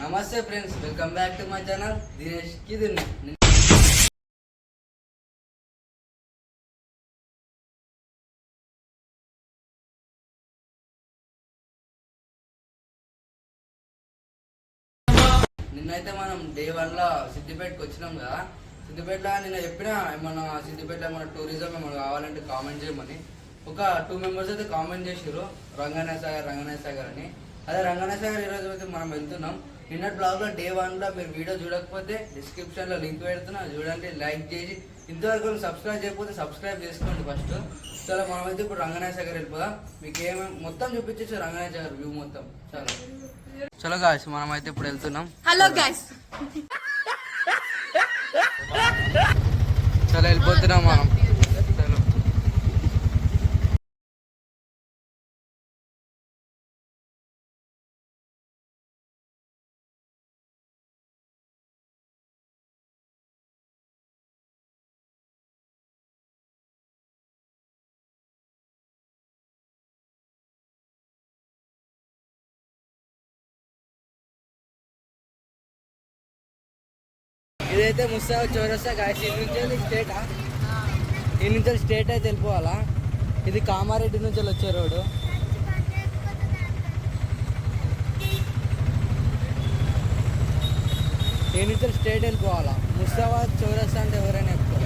నమస్తే friends, welcome back to my channel Dinesh కిదుని. నిన్నైతే మనం డే 1 లో సిద్దిపేటకి వచ్చినాం కదా. సిద్దిపేటలో నిన్న చెప్పిన మన సిద్దిపేటలో మన టూరిజం ఏమైనా కావాలంటే కామెంట్ చేయమని ఒక 2 మెంబర్స్ అయితే కామెంట్ చేసారు, రంగనాయ సాగర్ అని. అదే రంగనాయ సాగర్ ఈరోజు అయితే మనం వెళ్తున్నాం. నిన్నటి బ్లాగ్ లో డే 1 లో మీరు వీడియో చూడకపోతే డిస్క్రిప్షన్ లో లింక్ పెడుతున్నా, చూడండి, లైక్ చేసి. ఇంతవరకు సబ్స్క్రైబ్ చేయకపోతే సబ్స్క్రైబ్ చేసుకోండి ఫస్ట్. చాలా మనమైతే ఇప్పుడు రంగనాయ సాగర్ వెళ్ళిపోదాం. మీకు ఏమేమి మొత్తం చూపించేసి రంగనాయ సాగర్ వ్యూ మొత్తం. చలో గాయ్స్, మనం అయితే ఇప్పుడు వెళ్తున్నాం. హలో గాయ్స్, చలో వెళ్ళిపోతున్నాం మనం. ఇదైతే ముస్తాబా చౌరస్తా గాయస్. ఈ నుంచి స్టేట్ అయితే వెళ్ళిపోవాలా. ఇది కామారెడ్డి నుంచి వచ్చే రోడ్డు. ఈ నుంచి స్టేట్ వెళ్ళిపోవాలా. ముస్తాబా చౌరస్తా అంటే ఎవరైనా చెప్తారు.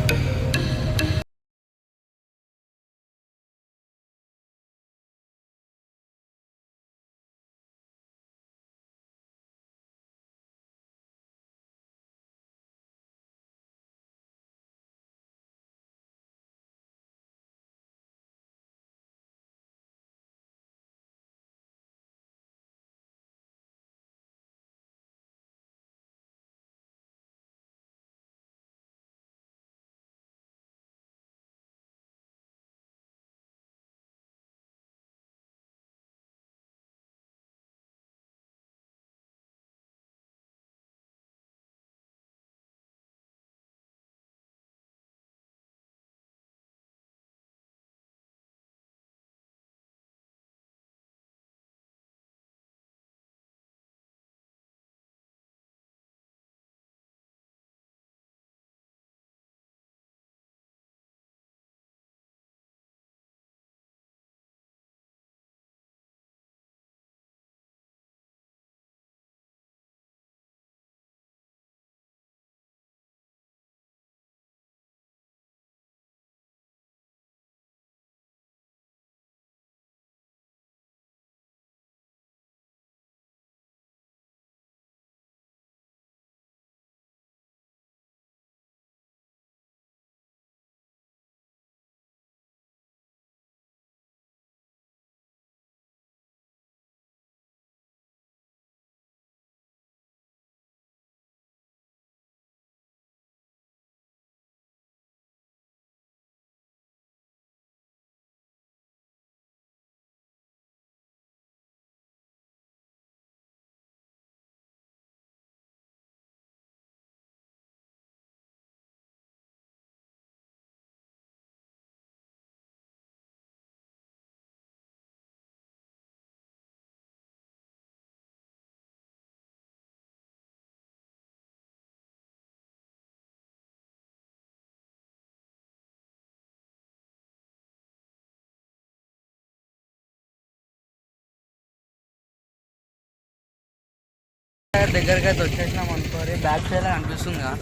దగ్గరికి అయితే వచ్చేసినాం అనుకోరి. బ్యాక్ సైడ్ అనిపిస్తుంది కదా.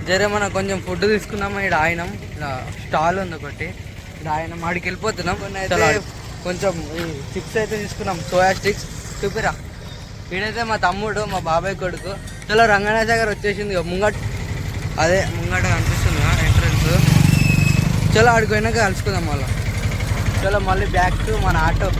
జరే మనం కొంచెం ఫుడ్ తీసుకున్నాము. ఇక్కడ ఆయనం ఇలా స్టాల్ ఉంది ఒకటి, ఇక్కడ ఆయనం ఆడికి వెళ్ళిపోతున్నాం. కొన్ని అయితే కొంచెం ఈ స్టిక్స్ అయితే తీసుకున్నాం, సోయా స్టిక్స్. చూపిరా. ఈడైతే మా తమ్ముడు, మా బాబాయ్ కొడుకు. చలో రంగనాయ సాగర్ వచ్చేసింది. ముంగట కనిపిస్తుంది ఎంట్రన్స్. చలో ఆడికి పోయినాక కలుసుకుందాం మళ్ళీ. చలో మళ్ళీ బ్యాక్ టు మన ఆటో.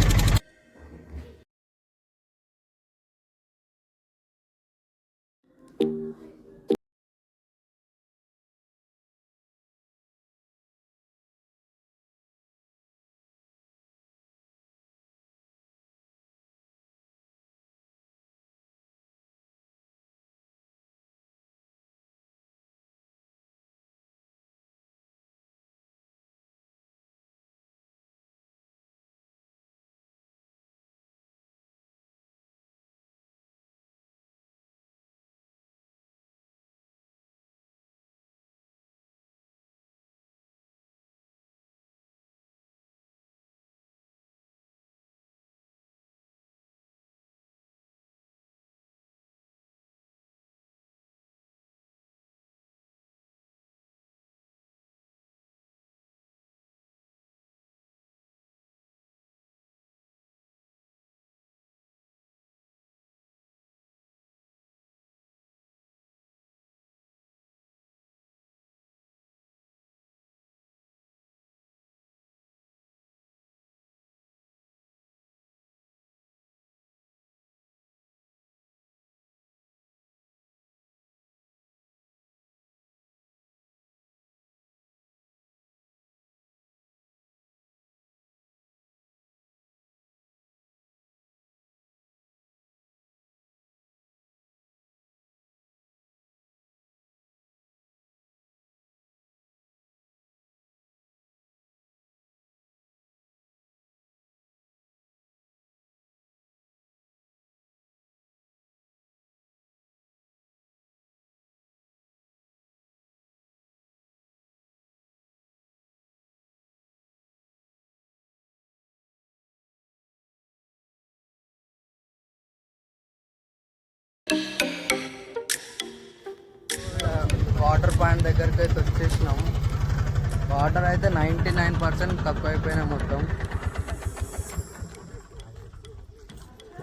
వాటర్ పాయింట్ దగ్గరికి అయితే వచ్చేసినాము. వాటర్ అయితే 99% తక్కువ అయిపోయినాయి మొత్తం.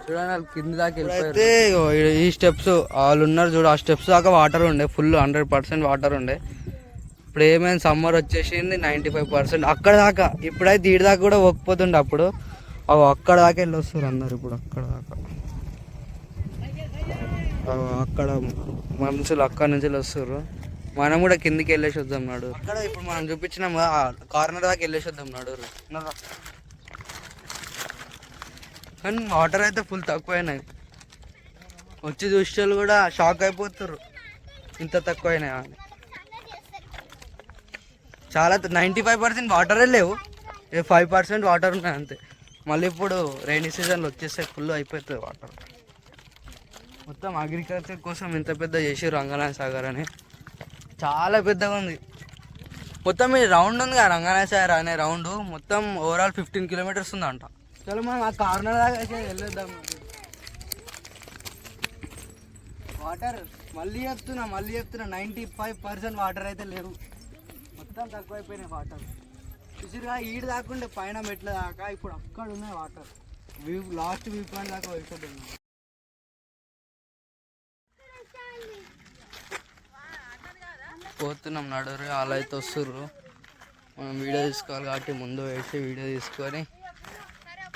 చూడండి వాళ్ళు కింద దాకా వెళ్ళిపోయారు. ఈ స్టెప్స్ వాళ్ళు ఉన్నారు చూడు, ఆ స్టెప్స్ దాకా వాటర్ ఉండే, ఫుల్ 100% వాటర్ ఉండే. ఇప్పుడు ఏమైంది, సమ్మర్ వచ్చేసింది 95%. అక్కడ దాకా ఇప్పుడైతే ఈడి దాకా కూడా పోకపోతుండే. అప్పుడు అక్కడ దాకా వెళ్ళి వస్తారు అందరు. ఇప్పుడు అక్కడ దాకా అక్కడ మనుషులు అక్కడ నుంచి వస్తారు. మనం కూడా కిందికి వెళ్ళేసి వద్దాం నాడు. అక్కడ ఇప్పుడు మనం చూపించినాం కదా, కార్నర్ దాకా వెళ్ళేసి వద్దాం నాడు. కానీ వాటర్ అయితే ఫుల్ తక్కువైనాయి. వచ్చి చూసేవాళ్ళు కూడా షాక్ అయిపోతారు, ఇంత తక్కువైనాయి అని. చాలా 95% వాటరే లేవు, 5% వాటర్ ఉన్నాయి అంతే. మళ్ళీ ఇప్పుడు రైనీ సీజన్లో వచ్చేస్తే ఫుల్ అయిపోతుంది వాటర్. మొత్తం అగ్రికల్చర్ కోసం ఇంత పెద్ద చేసి రంగనాథ సాగర్ అని చాలా పెద్దగా ఉంది. మొత్తం ఈ రౌండ్ ఉంది కదా రంగనాథ సాగర్ అనే రౌండ్, మొత్తం ఓవరాల్ 15 కిలోమీటర్స్ ఉందంట. చలో మనం ఆ కార్నర్ దాకా అయితే వెళ్ళొద్దాం. వాటర్ మళ్ళీ చెప్తున్నా 95% వాటర్ అయితే లేవు, మొత్తం తక్కువైపోయినాయి వాటర్. చూసిరుగా ఈడు దాకుండే పైన మెట్ల దాకా, ఇప్పుడు అక్కడ ఉన్నాయి వాటర్. లాస్ట్ వ్యూ పాయింట్ దాకా వెళ్ళిపోతున్నాం. పోతున్నాం నడురు, అలా అయితే వస్తుర్రు. మనం వీడియో తీసుకోవాలి కాబట్టి ముందు వేసి వీడియో తీసుకొని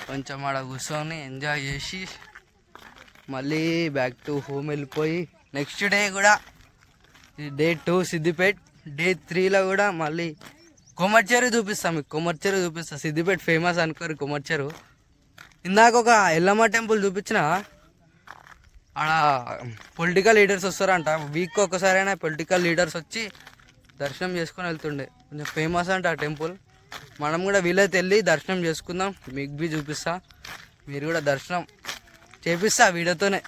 కొంచెం ఆడ కూర్చొని ఎంజాయ్ చేసి మళ్ళీ బ్యాక్ టు హోమ్ వెళ్ళిపోయి నెక్స్ట్ డే కూడా డే 2 సిద్దిపేట, డే 3లో కూడా మళ్ళీ కొమర్చెరు చూపిస్తాం. మీకు కొమర్చెరు చూపిస్తా. సిద్దిపేట ఫేమస్ అనుకోరు కొమర్చెరు. ఇందాక ఒక ఎల్లమ్మ టెంపుల్ చూపించిన, ఆడ పొలిటికల్ లీడర్స్ వస్తారంట. వీక్ ఒకసారైనా పొలిటికల్ లీడర్స్ వచ్చి దర్శనం చేసుకొని వెళ్తుండే. కొంచెం ఫేమస్ అంట ఆ టెంపుల్. మనం కూడా వీలైతే వెళ్ళి దర్శనం చేసుకుందాం. మీకు బీ చూపిస్తా, మీరు కూడా దర్శనం చేపిస్తా వీడియోతోనే.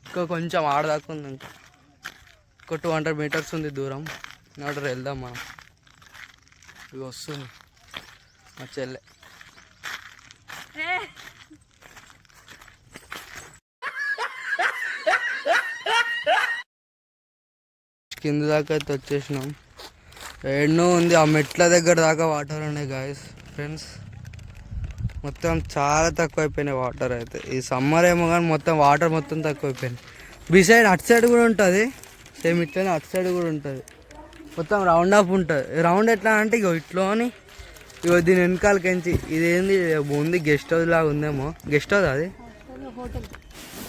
ఇంకా కొంచెం ఆడదాకా ఉంది, ఇంకా ఒక 200 మీటర్స్ ఉంది దూరం. నడురు వెళ్దాం మనం. ఇవి వస్తుంది మా చెల్లె. కింద దాకా అయితే వచ్చేసినాం. ఎన్నో ఉంది, ఆ మెట్ల దగ్గర దాకా వాటర్ ఉన్నాయి గాయస్ ఫ్రెండ్స్. మొత్తం చాలా తక్కువ అయిపోయినాయి వాటర్ అయితే. ఈ సమ్మర్ ఏమో కానీ మొత్తం వాటర్ మొత్తం తక్కువైపోయినాయి. బిసైడ్ అటు సైడ్ కూడా ఉంటుంది సేమ్ ఇట్లనే, అటు సైడ్ కూడా ఉంటుంది. మొత్తం రౌండ్ ఆఫ్ ఉంటుంది. రౌండ్ ఎట్లా అంటే ఇగో ఇట్లోని, ఇగో దీని వెనకాలకించి ఇదేంది ఉంది, గెస్ట్ హౌస్ లాగా ఉందేమో. గెస్ట్ హౌస్ అది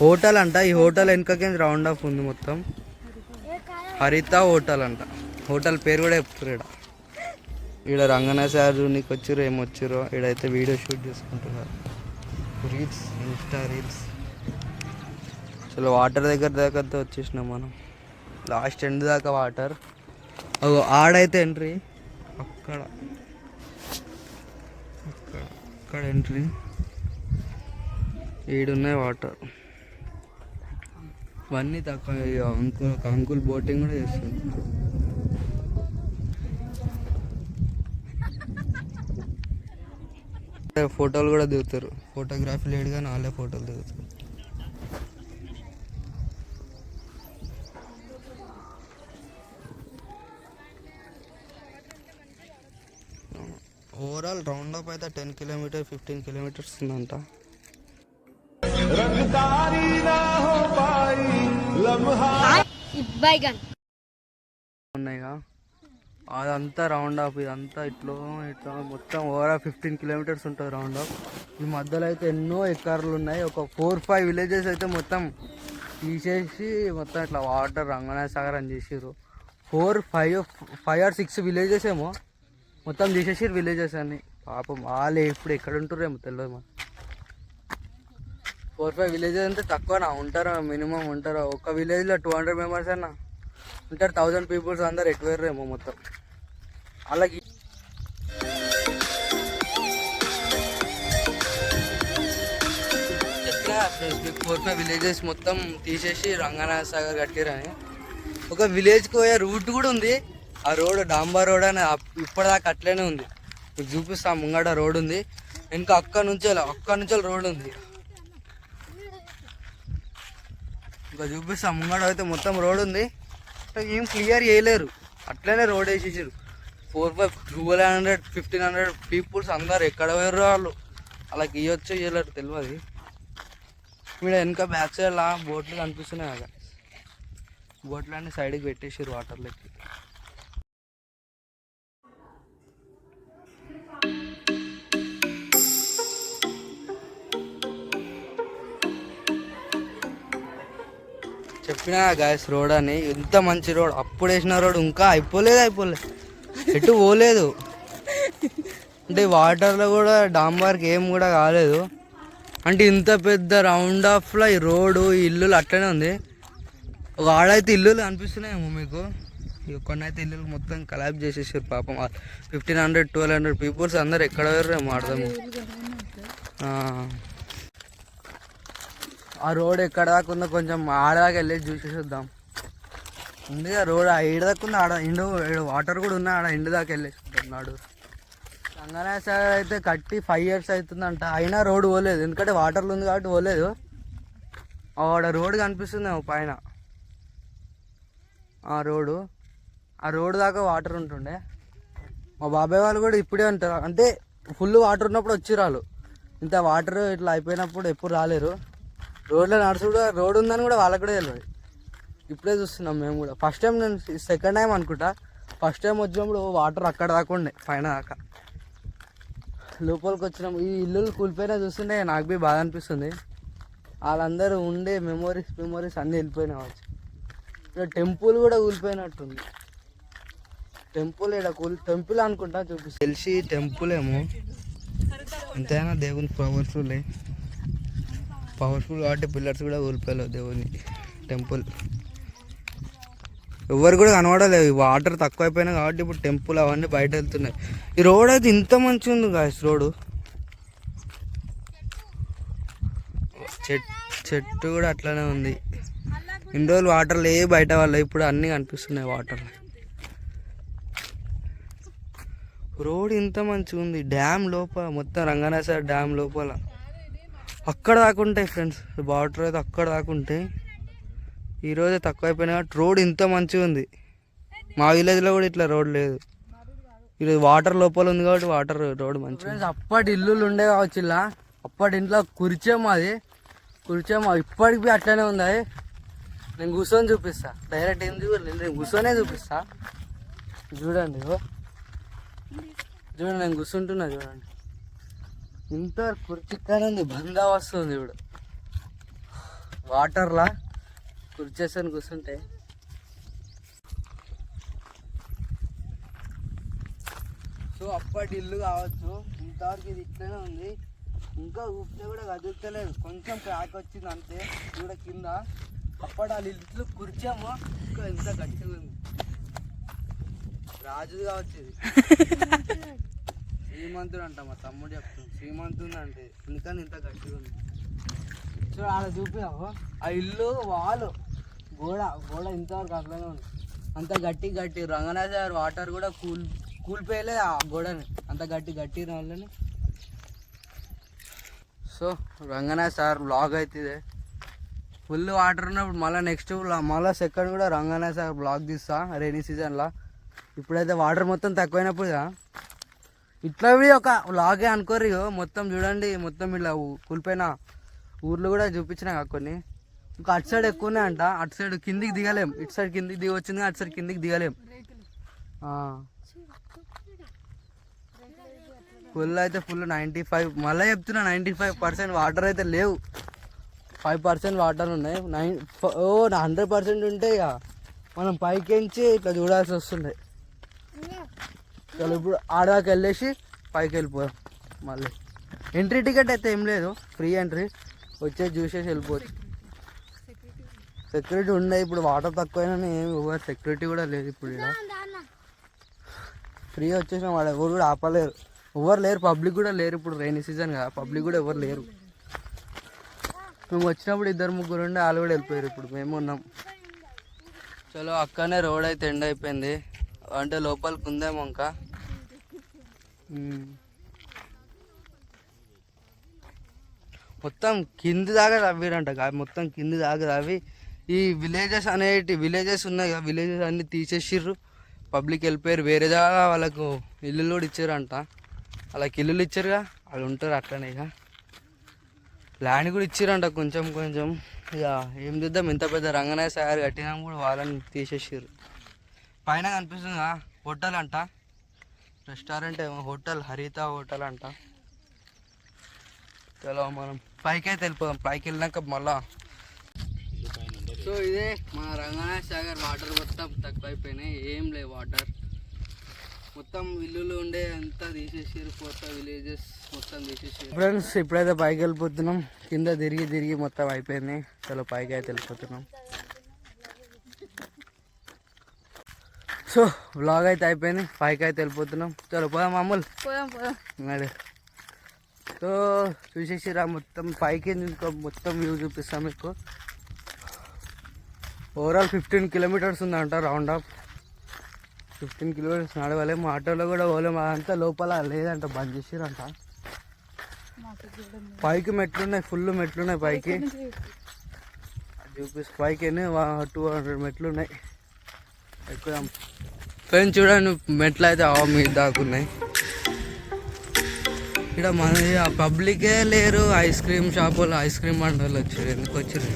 హోటల్ అంట. ఈ హోటల్ వెనకకించి రౌండ్ ఆఫ్ ఉంది మొత్తం. హరిత హోటల్ అంట. హోటల్ పేరు కూడా చెప్తారు. ఈడ రంగనాథ సార్ నీకు వచ్చిర్రు ఏమొచ్చిర్రో. ఈడైతే వీడియో షూట్ చేసుకుంటున్నారు, రీల్స్, ఇన్స్టా రీల్స్. చలో వాటర్ దగ్గర దాకా వచ్చేసినాం మనం. లాస్ట్ ఎండ్ దాకా వాటర్. ఆడైతే ఎంట్రీ, అక్కడ అక్కడ ఎంట్రీ. ఈడున్నాయి వాటర్. ఇవన్నీ తక్కువ. అంకుల్ బోటింగ్ కూడా చేస్తుంది. ఫోటోలు కూడా దిగుతారు. ఫోటోగ్రఫీ లేడు కానీ వాళ్ళే ఫోటోలు దిగుతారు. ఓవరాల్ రౌండ్ అప్ అయితే 10 కిలోమీటర్ 15 కిలోమీటర్స్ ఉందంట. ఉన్నాయిగా అదంతా రౌండ్ ఆఫ్. ఇదంతా ఇట్లా మొత్తం ఓవరాల్ 15 కిలోమీటర్స్ ఉంటుంది రౌండ్ ఆఫ్. ఈ మధ్యలో అయితే ఎన్నో ఎకర్లు ఉన్నాయి. ఒక 4-5 విలేజెస్ అయితే మొత్తం తీసేసి మొత్తం ఇట్లా వాటర్ రంగనాథ సాగర్ అని చేసారు. 5 or 6 విలేజెస్ ఏమో మొత్తం తీసేసారు విలేజెస్ అన్ని. పాపం వాళ్ళు ఇప్పుడు ఎక్కడ ఉంటారేమో తెలియదు. 4-5 విలేజెస్ అంటే తక్కువనా ఉంటారు, మినిమం ఉంటారు. ఒక విలేజ్లో 200 మెంబర్స్ అన్నా ఉంటారు. 1000 పీపుల్స్ అందరు ఎటువేరేమో మొత్తం. అలాగే 4-5 విలేజెస్ మొత్తం తీసేసి రంగనాథ సాగర్ కట్టిరని. ఒక విలేజ్కి పోయే రూట్ కూడా ఉంది. ఆ రోడ్ డాంబర్ రోడ్ అని ఇప్పటిదాకా అట్లనే ఉంది. మీకు చూపిస్తా, ముంగడ రోడ్ ఉంది. ఇంకా అక్కడ నుంచి రోడ్ ఉంది. ఇంకా చూపిస్తా, ముంగడ అయితే మొత్తం రోడ్ ఉంది. కరెక్ట్గా ఏం క్లియర్ చేయలేరు, అట్లనే రోడ్ వేసేసారు. 1200 1500 పీపుల్స్ అందరు ఎక్కడ పోయారు వాళ్ళు, అలా గీయొచ్చో చేయలేరు తెలియదు. మీరు వెనక బ్యాక్ సైడ్ లా బోట్లు కనిపిస్తున్నాయి కదా, బోట్లు అన్ని సైడ్కి పెట్టేసారు వాటర్లోకి. చెప్పినా గాయస్ రోడ్ అని, ఎంత మంచి రోడ్, అప్పుడు వేసిన రోడ్ ఇంకా అయిపోలేదు ఎటు పోలేదు. అంటే వాటర్లో కూడా డాంబార్కి ఏం కూడా కాలేదు. అంటే ఇంత పెద్ద రౌండ్ ఆఫ్లో ఈ రోడ్డు ఈ ఇల్లులు అట్లనే ఉంది. ఒక ఆడైతే ఇల్లులు కనిపిస్తున్నాయేమో మీకు, కొన్ని అయితే ఇల్లులు మొత్తం కలాబ్ చేసేసారు పాపం. 1500 1200 పీపుల్స్ అందరు ఎక్కడ పోయారేమో అర్థము. ఆ రోడ్ ఎక్కడ దాకా ఉందో కొంచెం ఆడదాకా వెళ్ళి చూసేసి వద్దాం. ఉంది ఆ రోడ్ ఈడ దాకా ఉంది, ఆడ ఇండు వాటర్ కూడా ఉన్నాయి, ఆడ ఇండు దాకా వెళ్ళేసి నాడు. రంగనాయ సాగర్ అయితే కట్టి 5 years అవుతుందంట, అయినా రోడ్ పోలేదు, ఎందుకంటే వాటర్లు ఉంది కాబట్టి పోలేదు. ఆడ రోడ్ కనిపిస్తుంది పైన, ఆ రోడ్ దాకా వాటర్ ఉంటుండే. మా బాబాయ్ వాళ్ళు కూడా ఇప్పుడే ఉంటారు, అంటే ఫుల్ వాటర్ ఉన్నప్పుడు వచ్చి రాళ్ళు, ఇంత వాటర్ ఇట్లా అయిపోయినప్పుడు ఎప్పుడు రాలేరు. రోడ్లో నడుచుడు రోడ్ ఉందని కూడా వాళ్ళకి కూడా తెలియదు, ఇప్పుడే చూస్తున్నాం మేము కూడా. ఫస్ట్ టైం నేను సెకండ్ టైం అనుకుంటా, ఫస్ట్ టైం వచ్చినప్పుడు వాటర్ అక్కడ దాకా ఉండే పైన దాకా. లోపలికి వచ్చినాం, ఈ ఇల్లులు కూలిపోయినా చూస్తుంటే నాకు బి బాధ అనిపిస్తుంది. వాళ్ళందరూ ఉండే మెమోరీస్ అన్నీ వెళ్ళిపోయినా వచ్చు. ఇక్కడ టెంపుల్ కూడా కూలిపోయినట్టుంది, టెంపుల్ అనుకుంటా చూపిస్తుంది, తెలిసి టెంపుల్ ఏమో. ఎంతైనా దేవుని పవర్ఫుల్ కాబట్టి పిల్లర్స్ కూడా కూలిపోయలేవు దేవుని టెంపుల్. ఎవరు కూడా కనబడలేదు, వాటర్ తక్కువ అయిపోయినాయి కాబట్టి ఇప్పుడు టెంపుల్ అవన్నీ బయట వెళ్తున్నాయి. ఈ రోడ్ అయితే ఇంత మంచిగా ఉంది గాయస్, రోడ్డు చెట్టు కూడా అట్లానే ఉంది. ఇన్ని రోజులు వాటర్ లే బయట వాళ్ళు, ఇప్పుడు అన్నీ కనిపిస్తున్నాయి వాటర్. రోడ్ ఇంత మంచిగా ఉంది, డ్యామ్ లోపల మొత్తం రంగనాయ సాగర్ డ్యామ్ లోపల అక్కడ దాకా ఉంటాయి ఫ్రెండ్స్, వాటర్ అయితే అక్కడ దాకా ఉంటాయి. ఈరోజే తక్కువ అయిపోయినా కాబట్టి రోడ్ ఇంత మంచిగా ఉంది. మా విలేజ్లో కూడా ఇట్లా రోడ్ లేదు, ఈరోజు వాటర్ లోపల ఉంది కాబట్టి రోడ్ మంచిగా. అప్పటి ఇల్లులు ఉండే కావచ్చు, ఇలా అప్పటి ఇంట్లో కుర్చేమో ఇప్పటికి అట్లనే ఉంది. నేను కూర్చొని చూపిస్తా, డైరెక్ట్ ఏం చూడలేదు, నేను కూర్చొనే చూపిస్తా. చూడండి నేను కూర్చుంటున్నా, చూడండి ఇంత కుర్చీగానే ఉంది, బందా వస్తుంది ఇప్పుడు వాటర్లా కుర్చేసాను కూర్చుంటే. సో అప్పటి ఇల్లు కావచ్చు, ఇంతవరకు ఇది ఇట్లనే ఉంది, ఇంకా ఊపితే కూడా కదులుతలేదు, కొంచెం క్రాక్ వచ్చింది అంతే. కూడా కింద అప్పటి వాళ్ళు ఇల్లు కుర్చామో ఇంకా ఎంత గట్టిగా ఉంది, రాజుది కావచ్చు ఇది. శ్రీమంతుడు అంట, మా తమ్ముడు చెప్తుంది శ్రీమంతుడు అంటే, ఎందుకని ఇంత గట్టిగా ఉంది. సో ఆడ చూపినావు ఆ ఇల్లు వాళ్ళు గోడ ఇంతవరకు అట్లనే ఉంది, అంత గట్టి రంగనాయ సాగర్ వాటర్ కూడా కూలిపోయలేదు ఆ గోడని, అంత గట్టి వాళ్ళని. సో రంగనాయ సాగర్ బ్లాగ్ అయితే ఇదే, ఫుల్ వాటర్ ఉన్నప్పుడు మళ్ళీ నెక్స్ట్ మళ్ళీ సెకండ్ కూడా రంగనాయ సాగర్ బ్లాగ్ తీస్తా రైనీ సీజన్లో. ఇప్పుడైతే వాటర్ మొత్తం తక్కువైనప్పుడు ఇట్లా ఒక వ్లాగే అనుకోరు, మొత్తం చూడండి, మొత్తం ఇట్లా కూలిపోయిన ఊర్లు కూడా చూపించినా కొన్ని. ఇంకా అటు సైడ్ ఎక్కువ ఉన్నాయంట, అటు సైడ్ కిందికి దిగలేం, ఇటు సైడ్ కిందికి దిగి వచ్చింది, అటు సైడ్ కిందికి దిగలేం. ఫుల్ అయితే ఫుల్ 95, మళ్ళీ చెప్తున్నా 95% వాటర్ అయితే లేవు, 5% వాటర్ ఉన్నాయి. 100% ఉంటే ఇక మనం పైకించి ఇట్లా చూడాల్సి వస్తుండే. చలో ఇప్పుడు ఆడదాకా వెళ్ళేసి పైకి వెళ్ళిపోయాం. మళ్ళీ ఎంట్రీ టికెట్ అయితే ఏం లేదు, ఫ్రీ ఎంట్రీ, వచ్చేసి చూసేసి వెళ్ళిపోవచ్చు. సెక్యూరిటీ ఉండే, ఇప్పుడు వాటర్ తక్కువైనా ఏమి సెక్యూరిటీ కూడా లేదు ఇప్పుడు. ఇక్కడ ఫ్రీ వచ్చేసిన వాడు ఎవరు కూడా ఆపలేరు, ఎవరు లేరు, పబ్లిక్ కూడా లేరు. ఇప్పుడు రైనీ సీజన్ కదా, పబ్లిక్ కూడా ఎవరు లేరు. మేము వచ్చినప్పుడు 2-3 ఉండే, వాళ్ళు కూడా వెళ్ళిపోయారు, ఇప్పుడు మేము ఉన్నాం. చలో అక్కడనే రోడ్ అయితే ఎండ్ అయిపోయింది, అంటే లోపలికి ఉందేమో ఇంకా. మొత్తం కింది దాకా తవ్విరంట, మొత్తం కింది దాకా తవ్వి ఈ విలేజెస్ ఉన్నాయి కదా, విలేజెస్ అన్నీ తీసేసిర్రు, పబ్లిక్ వెళ్ళిపోయారు. వేరే వాళ్ళకు ఇల్లులు కూడా ఇచ్చారంట. వాళ్ళకి ఇల్లులు ఇచ్చారుగా, వాళ్ళు ఉంటారు అట్లనే. ఇక ల్యాండ్ కూడా ఇచ్చారంట కొంచెం కొంచెం. ఇక ఏం చేద్దాం, ఇంత పెద్ద రంగనాయ సాగర్ కట్టినా కూడా వాళ్ళని తీసేసారు. పైన కనిపిస్తుందా హోటల్ అంట, రెస్టారెంట్ ఏమో, హోటల్ హరిత హోటల్ అంట. చలో మనం పైకి అయితే వెళ్ళిపోదాం. పైకి వెళ్ళినాక మళ్ళా. సో ఇదే మన రంగనాయ సాగర్. వాటర్ మొత్తం తక్కువైపోయినాయి, ఏం లేవు వాటర్. మొత్తం ఇల్లులు ఉండే అంతా తీసేసారు, కొత్త విలేజెస్ మొత్తం తీసేసారు. ఫ్రెండ్స్ ఇప్పుడైతే పైకి వెళ్ళిపోతున్నాం. కింద తిరిగి తిరిగి మొత్తం అయిపోయింది. చలో పైకి అయితే వెళ్ళిపోతున్నాం. సో వ్లాగ్ అయితే అయిపోయింది, పైకి అయితే వెళ్ళిపోతున్నాం. చలో పోదాం మామూలు. మరి సో చూసేసిరా, మొత్తం పైకి మొత్తం వ్యూ చూపిస్తాం మీకు. ఓవరాల్ 15 కిలోమీటర్స్ ఉందంట రౌండ్ అప్. 15 కిలోమీటర్స్ నడవాలి. మా ఆటోలో కూడా పోలేము, అదంతా లోపల లేదంట, బంద్ చేసిరంట. పైకి మెట్లున్నాయి, ఫుల్ మెట్లున్నాయి పైకి. చూపిస్తే పైకి 200 మెట్లు ఉన్నాయి. ఎక్కుదాం ఫ్రెండ్స్. చూడండి మెట్లు అయితే మీద దాకున్నాయి. ఇక్కడ మన పబ్లికే లేరు. ఐస్ క్రీమ్ షాపులు, ఐస్ క్రీమ్ బండలు వచ్చారు. ఎందుకు వచ్చారు?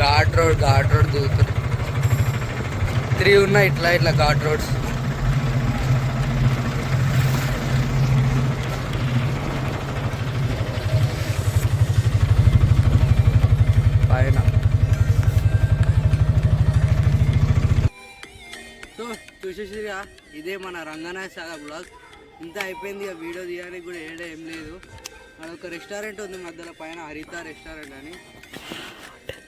ఘాట్ రోడ్ దిగుతారు. 3 ఉన్నాయి ఇట్లా ఘాట్ రోడ్స్. పైన సో చూసేసిగా, ఇదే మన రంగనాయ సాగర్ బ్లాగ్. ఇంత అయిపోయింది. ఇక వీడియో తీయడానికి కూడా ఏం లేదు. అదొక రెస్టారెంట్ ఉంది మధ్యలో పైన, హరిత రెస్టారెంట్ అని.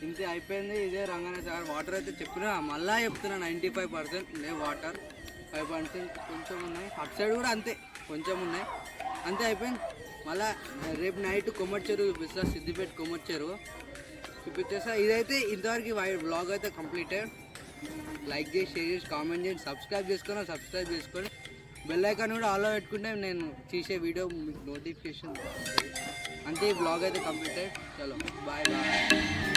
ఇంతే అయిపోయింది. ఇదే రంగనాయ సాగర్. వాటర్ అయితే చెప్పినా, మళ్ళీ చెప్తున్నా, 95% లేవు వాటర్, 5% కొంచెం ఉన్నాయి. అటు సైడ్ కూడా అంతే, కొంచెం ఉన్నాయి. అంతే అయిపోయింది. మళ్ళీ రేపు నైట్ కొమ్మటి చెరువు చూపిస్తా, సిద్దిపేట కొమ్మటి చెరువు చూపించేస్తా. ఇదైతే ఇంతవరకు బ్లాగ్ అయితే కంప్లీటెడ్. లైక్ చేసి, షేర్ చేసి, కామెంట్ చేసి, సబ్స్క్రైబ్ చేసుకొని బెల్ ఐకాన్ కూడా ఆల్లో పెట్టుకుంటే నేను చేసే వీడియో మీకు నోటిఫికేషన్. అంతే, ఈ బ్లాగ్ అయితే కంప్లీటెడ్. చలో బాయ్ బాయ్.